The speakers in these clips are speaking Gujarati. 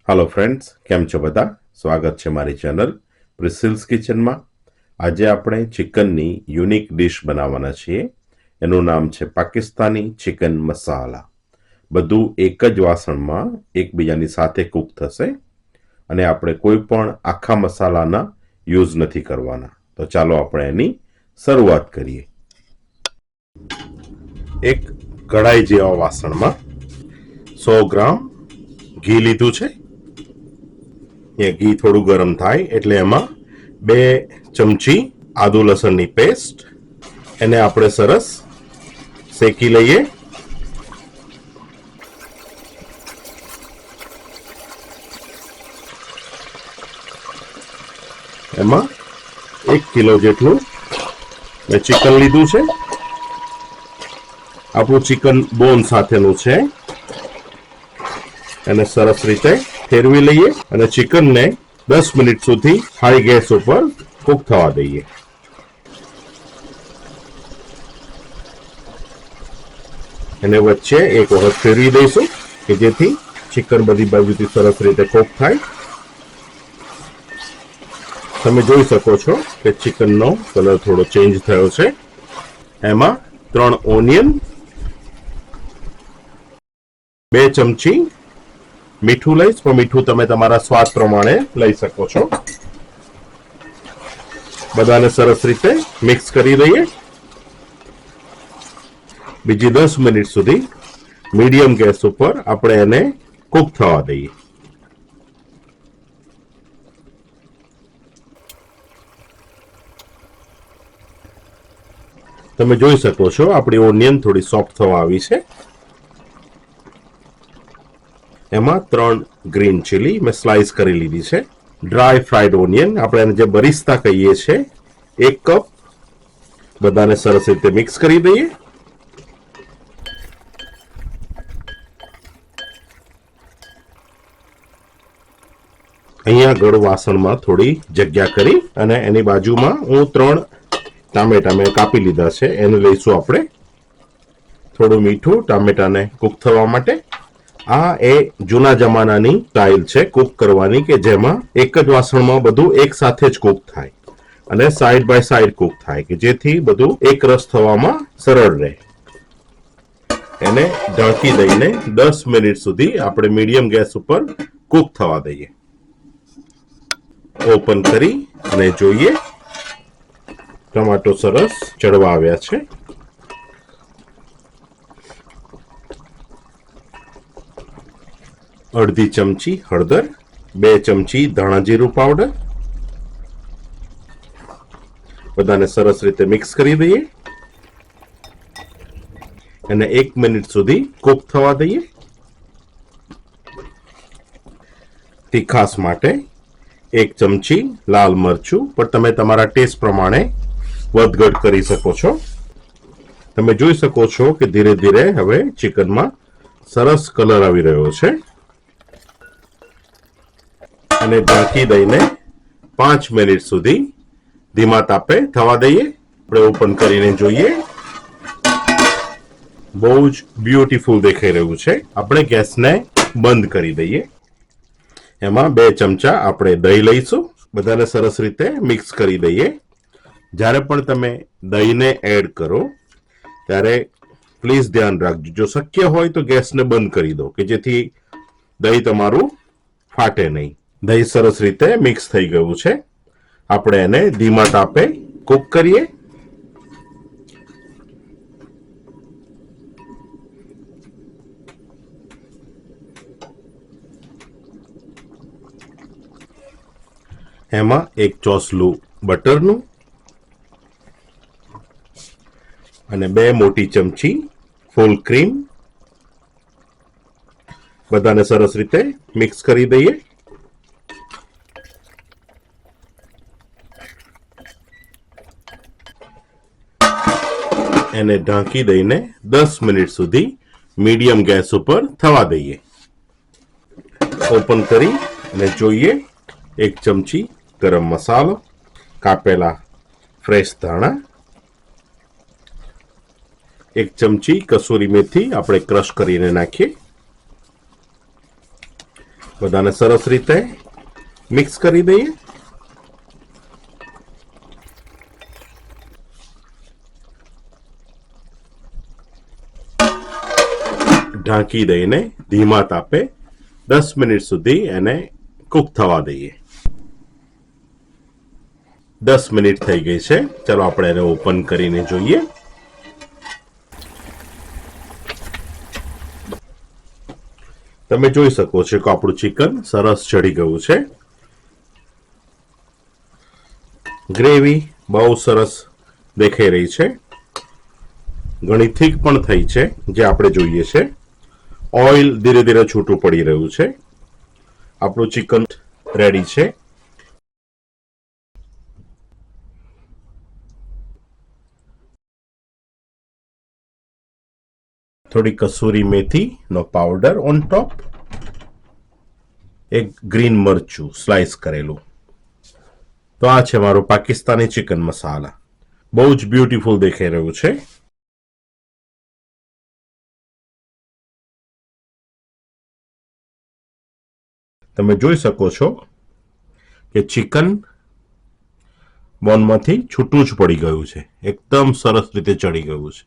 हेलो फ्रेंड्स, केम छो बधा? स्वागत है मारी चैनल प्रिसिल्स किचन में। आज આપણે ચિકનની યુનિક ડિશ બનાવવાના છીએ। એનું નામ છે પાકિસ્તાની ચિકન મસાલા। બધું એક જ વાસણમાં એકબીજાની સાથે કૂક થશે અને આપણે કોઈ પણ આખા મસાલાના યુઝ નથી કરવાના। તો ચાલો આપણે એની શરૂઆત કરીએ। એક કઢાઈ જેવા વાસણમાં 100 ગ્રામ ઘી લીધું છે। ये घी थोड़ू गरम थाय एटले एमां 2 चमची आदू लसणनी पेस्ट एने आपणे सरस सेकी लईए। एमां 1 किलो जेटलुं मैं चिकन लीधुं छे। आपणुं चिकन बोन साथेनुं छे। एने सरस रीते फेरवी लईए અને ચિકનને 10 મિનિટ સુધી હાઈ ગેસ ઉપર કૂક થવા દઈએ। એને વચ્ચે એક વખત ફેરવી દઈશું કે જેથી ચિકન બધી બાજુથી સરસ રીતે કૂક થાય। તમે જોઈ શકો છો કે ચિકનનો કલર થોડો ચેન્જ થયો છે। એમાં 3 ઓનિયન, 2 ચમચી મીઠું લઈશ, પણ મીઠું તમે તમારા સ્વાદ પ્રમાણે લઈ શકો છો। બધાને સરસ રીતે મિક્સ કરી દઈએ। બીજી 10 મિનિટ સુધી મીડિયમ ગેસ ઉપર આપણે એને કૂક થવા દઈએ। તમે જોઈ શકો છો આપણી ઓનિયન થોડી સોફ્ટ થવા આવી છે। एमां 3 ग्रीन चिली मैं स्लाइस करी लीधी है। ड्राय फ्राइड ओनियन आपणे जे बरिस्ता कहीए छे 1 कप बधाने सरस रीते मिक्स करी दईए। अहींया गळ वासणमां थोड़ी जग्या करी अने एनी बाजुमां हूँ 3 टामेटा मैं कापी लीधा छे। एने लईशुं आपणे। थोड़ुं मीठुं टामेटाने कूक थवा माटे। आ ए जूना जमानानी स्टाइल छे कूक करवानी के जेमां एक ज वासणमां बधुं एक साथे ज कूक थाय अने साइड बाय साइड कूक थाय के जेथी बधुं एक रस थवामां सरळ रहे। एने ढांकी दईने 10 मिनिट सुधी आपणे मीडियम गैस उपर कूक थवा दईए। ओपन करी अने जोईए टमाटो सरस चढ़वा आव्या छे। अर्धी चमची हळदर, 2 चमची धाणा जीरु पाउडर बधाने सरस रीते मिक्स करी दईए અને 1 મિનિટ સુધી કૂક થવા દઈએ। તીખાસ માટે 1 ચમચી લાલ મરચું, પણ તમે તમારા ટેસ્ટ પ્રમાણે વધઘટ કરી શકો છો। તમે જોઈ શકો છો કે ધીરે ધીરે હવે ચિકનમાં સરસ કલર આવી રહ્યો છે અને ઢાંકી દઈને 5 મિનિટ સુધી ધીમા તાપે થવા દઈએ। આપણે ઓપન કરીને જોઈએ। બહુ જ બ્યુટીફુલ દેખાઈ રહ્યું છે। આપણે ગેસને બંધ કરી દઈએ। એમાં 2 ચમચા આપણે દહીં લઈશું। બધાને સરસ રીતે મિક્સ કરી દઈએ। જ્યારે પણ તમે દહીંને એડ કરો ત્યારે પ્લીઝ ધ્યાન રાખજો, જો શક્ય હોય તો ગેસને બંધ કરી દો કે જેથી દહીં તમારું ફાટે નહીં। દહીં સરસ રીતે મિક્સ થઈ ગયું છે। આપણે એને ધીમા તાપે કૂક કરીએ। એમાં 1 ચોસલું બટરનું અને 2 મોટી ચમચી ફૂલ ક્રીમ બધાને સરસ રીતે મિક્સ કરી દઈએ। એને ઢાંકી દઈને 10 મિનિટ સુધી મીડિયમ ગેસ ઉપર થવા દઈએ। ઓપન કરી અને જોઈએ 1 ચમચી ગરમ મસાલો, કાપેલા ફ્રેશ ધાણા, 1 ચમચી કસૂરી મેથી આપણે ક્રશ કરીને નાખીએ। બધાને સરસ રીતે મિક્સ કરી દઈએ. ઢાંકી દઈને ધીમા તાપે 10 મિનિટ સુધી એને કુક થવા દઈએ. 10 મિનિટ થઈ ગઈ છે. ચાલો આપણે એને ઓપન કરીને જોઈએ. તમે જોઈ શકો છો કે આપણું ચિકન સરસ ચડી ગયું છે. ગ્રેવી બહુ સરસ દેખાઈ રહી છે. ઘણી થીક પણ થઈ છે જે આપણે જોઈએ છે. ઓઇલ ધીરે ધીરે છૂટું પડી રહ્યું છે. આપણું ચિકન રેડી છે. થોડી કસૂરી મેથીનો પાવડર ઓન ટોપ. એક ગ્રીન મરચું સ્લાઇસ કરેલું. તો આ છે મારું પાકિસ્તાની ચિકન મસાલા. બહુ જ બ્યુટીફુલ દેખાઈ રહ્યું છે. તમે જોઈ શકો છો કે ચિકન બોનમાંથી છૂટું જ પડી ગયું છે. એકદમ સરસ રીતે ચડી ગયું છે.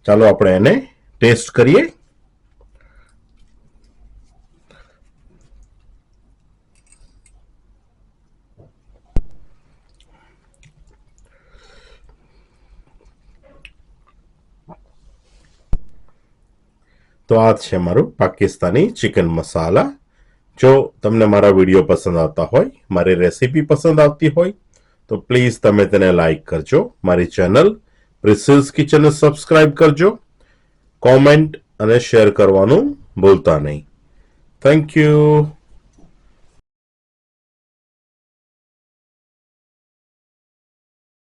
ચાલો આપણે એને ટેસ્ટ કરીએ. તો આ છે મારું પાકિસ્તાની ચિકન મસાલા. જો તમને મારા વિડીયો પસંદ આવતા હોય, મારી રેસીપી પસંદ આવતી હોય તો પ્લીઝ તમે તેને લાઈક કરજો. મારી ચેનલ પ્રિસિલ્સ કિચનને સબસ્ક્રાઇબ કરજો. કોમેન્ટ અને શેર કરવાનું ભૂલતા નહીં. Thank you.